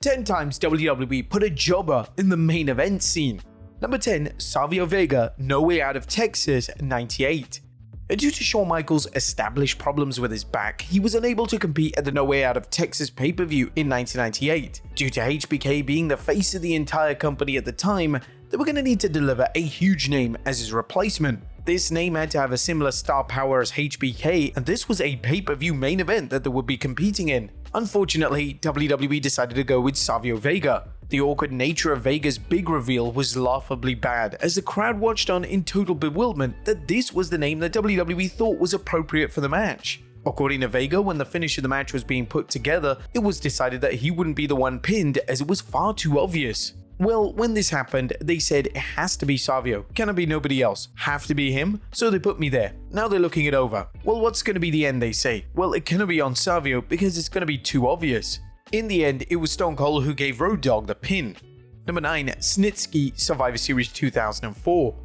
10 times WWE put a jobber in the main event scene. Number 10, Savio Vega, No Way Out of Texas, 98. Due to Shawn Michaels' established problems with his back, he was unable to compete at the No Way Out of Texas pay-per-view in 1998. Due to HBK being the face of the entire company at the time, they were going to need to deliver a huge name as his replacement. This name had to have a similar star power as HBK, and this was a pay-per-view main event that they would be competing in. Unfortunately, WWE decided to go with Savio Vega. The awkward nature of Vega's big reveal was laughably bad, as the crowd watched on in total bewilderment that this was the name that WWE thought was appropriate for the match. According to Vega, when the finish of the match was being put together, it was decided that he wouldn't be the one pinned as it was far too obvious. Well, when this happened, they said it has to be Savio, cannot be nobody else, have to be him, so they put me there. Now they're looking it over. Well, what's going to be the end, they say? Well, it cannot be on Savio because it's going to be too obvious. In the end, it was Stone Cold who gave Road Dogg the pin. Number 9, Snitsky, Survivor Series 2004.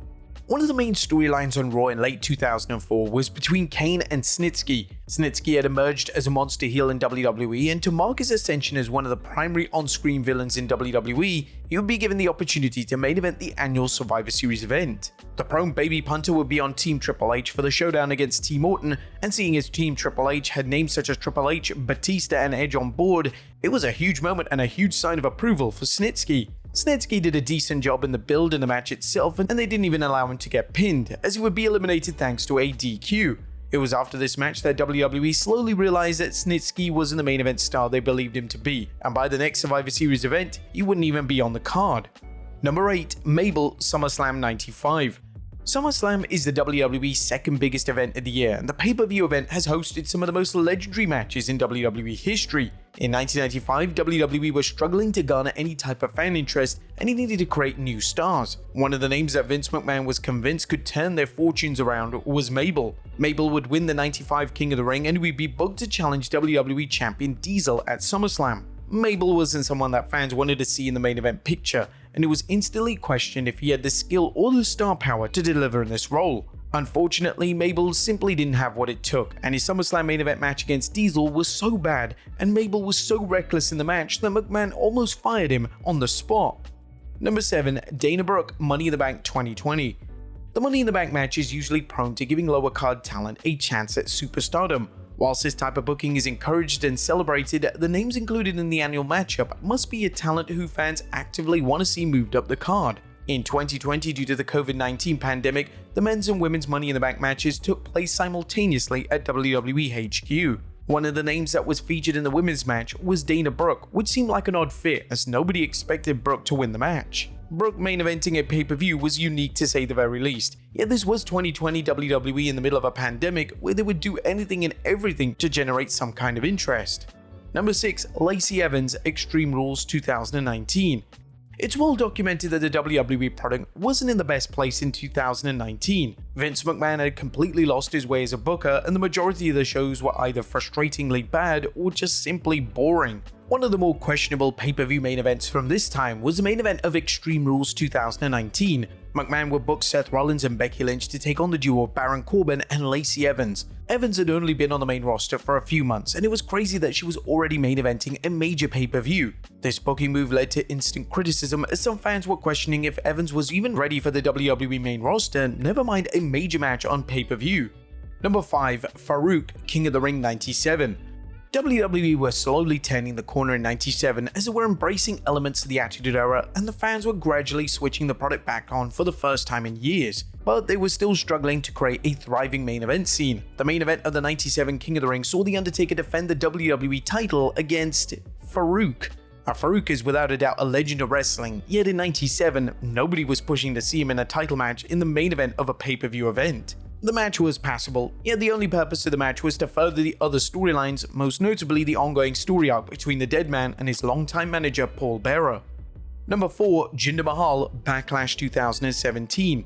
One of the main storylines on Raw in late 2004 was between Kane and Snitsky. Snitsky had emerged as a monster heel in WWE, and to mark his ascension as one of the primary on-screen villains in WWE, he would be given the opportunity to main event the annual Survivor Series event. The prone baby punter would be on Team Triple H for the showdown against Team Orton, and seeing as Team Triple H had names such as Triple H, Batista, and Edge on board, it was a huge moment and a huge sign of approval for Snitsky. Snitsky did a decent job in the build and the match itself, and they didn't even allow him to get pinned, as he would be eliminated thanks to a DQ. It was after this match that WWE slowly realized that Snitsky wasn't the main event star they believed him to be, and by the next Survivor Series event, he wouldn't even be on the card. Number 8, Mabel, SummerSlam 95. SummerSlam is the WWE's second biggest event of the year, and the pay-per-view event has hosted some of the most legendary matches in WWE history. In 1995, WWE was struggling to garner any type of fan interest, and he needed to create new stars. One of the names that Vince McMahon was convinced could turn their fortunes around was Mabel. Mabel would win the 95 King of the Ring and would be booked to challenge WWE Champion Diesel at SummerSlam. Mabel wasn't someone that fans wanted to see in the main event picture, and it was instantly questioned if he had the skill or the star power to deliver in this role. Unfortunately, Mabel simply didn't have what it took, and his SummerSlam main event match against Diesel was so bad, and Mabel was so reckless in the match that McMahon almost fired him on the spot. Number 7, Dana Brooke, Money in the Bank 2020. The Money in the Bank match is usually prone to giving lower card talent a chance at superstardom. Whilst this type of booking is encouraged and celebrated, the names included in the annual matchup must be a talent who fans actively want to see moved up the card. In 2020, due to the COVID-19 pandemic, the men's and women's Money in the Bank matches took place simultaneously at WWE HQ. One of the names that was featured in the women's match was Dana Brooke, which seemed like an odd fit as nobody expected Brooke to win the match. Brooke main eventing a pay-per-view was unique to say the very least, yet this was 2020 WWE in the middle of a pandemic where they would do anything and everything to generate some kind of interest. Number 6, Lacey Evans, Extreme Rules 2019. It's well documented that the WWE product wasn't in the best place in 2019. Vince McMahon had completely lost his way as a booker, and the majority of the shows were either frustratingly bad or just simply boring. One of the more questionable pay-per-view main events from this time was the main event of Extreme Rules 2019. McMahon would book Seth Rollins and Becky Lynch to take on the duo of Baron Corbin and Lacey Evans. Evans had only been on the main roster for a few months, and it was crazy that she was already main eventing a major pay-per-view. This booking move led to instant criticism, as some fans were questioning if Evans was even ready for the WWE main roster, never mind a major match on pay-per-view. Number 5, Farouk, King of the Ring 97. WWE were slowly turning the corner in 97 as they were embracing elements of the Attitude Era, and the fans were gradually switching the product back on for the first time in years. But they were still struggling to create a thriving main event scene. The main event of the 97 King of the Ring saw The Undertaker defend the WWE title against Farouk. Now, Farouk is without a doubt a legend of wrestling, yet in 97, nobody was pushing to see him in a title match in the main event of a pay-per-view event. The match was passable, yet the only purpose of the match was to further the other storylines, most notably the ongoing story arc between the Dead Man and his longtime manager Paul Bearer. Number 4, Jinder Mahal, Backlash 2017.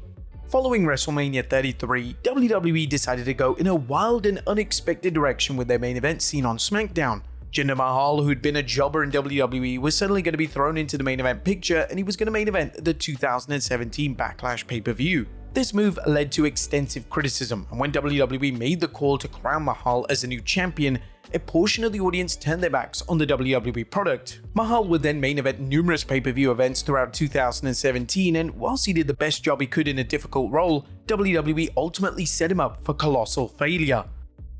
Following WrestleMania 33, WWE decided to go in a wild and unexpected direction with their main event scene on SmackDown. Jinder Mahal, who'd been a jobber in WWE, was suddenly going to be thrown into the main event picture, and he was going to main event the 2017 Backlash pay-per-view. This move led to extensive criticism, and when WWE made the call to crown Mahal as a new champion, a portion of the audience turned their backs on the WWE product. Mahal would then main event numerous pay-per-view events throughout 2017, and whilst he did the best job he could in a difficult role, WWE ultimately set him up for colossal failure.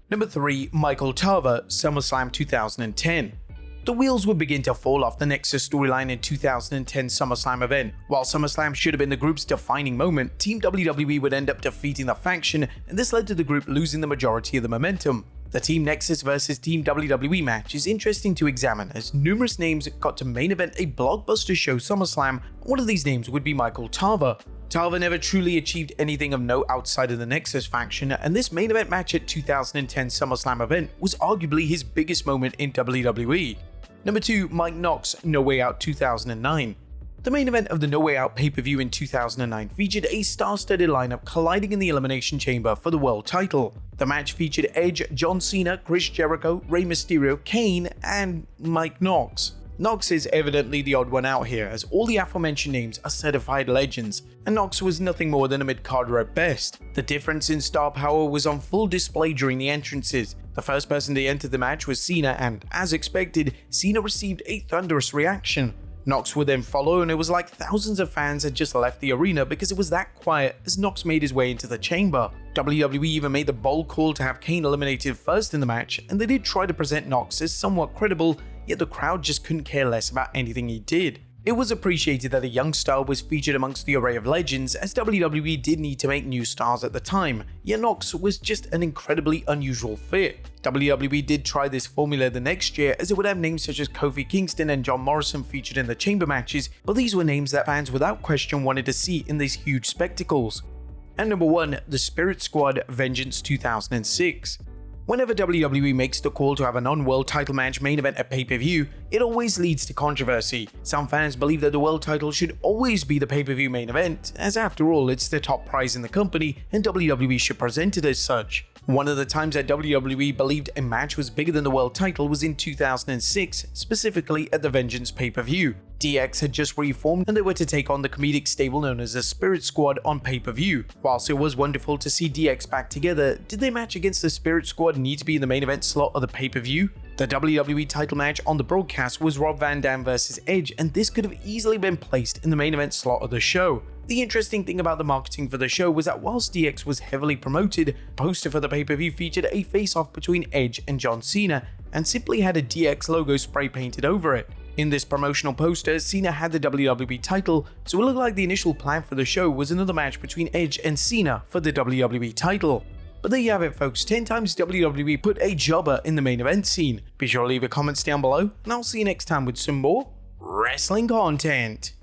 Number 3. Michael Tarver, SummerSlam 2010. The wheels would begin to fall off the Nexus storyline in 2010 SummerSlam event. While SummerSlam should have been the group's defining moment, Team WWE would end up defeating the faction, and this led to the group losing the majority of the momentum. The Team Nexus vs Team WWE match is interesting to examine, as numerous names got to main event a blockbuster show SummerSlam. One of these names would be Michael Tarver. Tarver never truly achieved anything of note outside of the Nexus faction, and this main event match at 2010 SummerSlam event was arguably his biggest moment in WWE. Number 2. Mike Knox, No Way Out 2009. The main event of the No Way Out pay-per-view in 2009 featured a star-studded lineup colliding in the Elimination Chamber for the world title. The match featured Edge, John Cena, Chris Jericho, Rey Mysterio, Kane, and Mike Knox. Knox is evidently the odd one out here, as all the aforementioned names are certified legends, and Knox was nothing more than a mid-carder at best. The difference in star power was on full display during the entrances. The first person to enter the match was Cena, and as expected, Cena received a thunderous reaction. Knox would then follow, and it was like thousands of fans had just left the arena because it was that quiet as Knox made his way into the chamber. WWE even made the bold call to have Kane eliminated first in the match, and they did try to present Knox as somewhat credible, yet the crowd just couldn't care less about anything he did. It was appreciated that a young star was featured amongst the array of legends, as WWE did need to make new stars at the time, yet Knox was just an incredibly unusual fit. WWE did try this formula the next year, as it would have names such as Kofi Kingston and John Morrison featured in the chamber matches, but these were names that fans without question wanted to see in these huge spectacles. And number 1. The Spirit Squad, Vengeance 2006. Whenever WWE makes the call to have a non-world title match main event at pay-per-view, it always leads to controversy. Some fans believe that the world title should always be the pay-per-view main event, as after all it's the top prize in the company and WWE should present it as such. One of the times that WWE believed a match was bigger than the world title was in 2006, specifically at the Vengeance pay-per-view. DX had just reformed and they were to take on the comedic stable known as the Spirit Squad on pay-per-view. Whilst it was wonderful to see DX back together, did their match against the Spirit Squad need to be in the main event slot of the pay-per-view? The WWE title match on the broadcast was Rob Van Dam vs Edge, and this could have easily been placed in the main event slot of the show. The interesting thing about the marketing for the show was that whilst DX was heavily promoted, the poster for the pay-per-view featured a face-off between Edge and John Cena, and simply had a DX logo spray painted over it. In this promotional poster, Cena had the WWE title, so it looked like the initial plan for the show was another match between Edge and Cena for the WWE title. But there you have it folks, 10 times WWE put a jobber in the main event scene. Be sure to leave your comments down below, and I'll see you next time with some more wrestling content.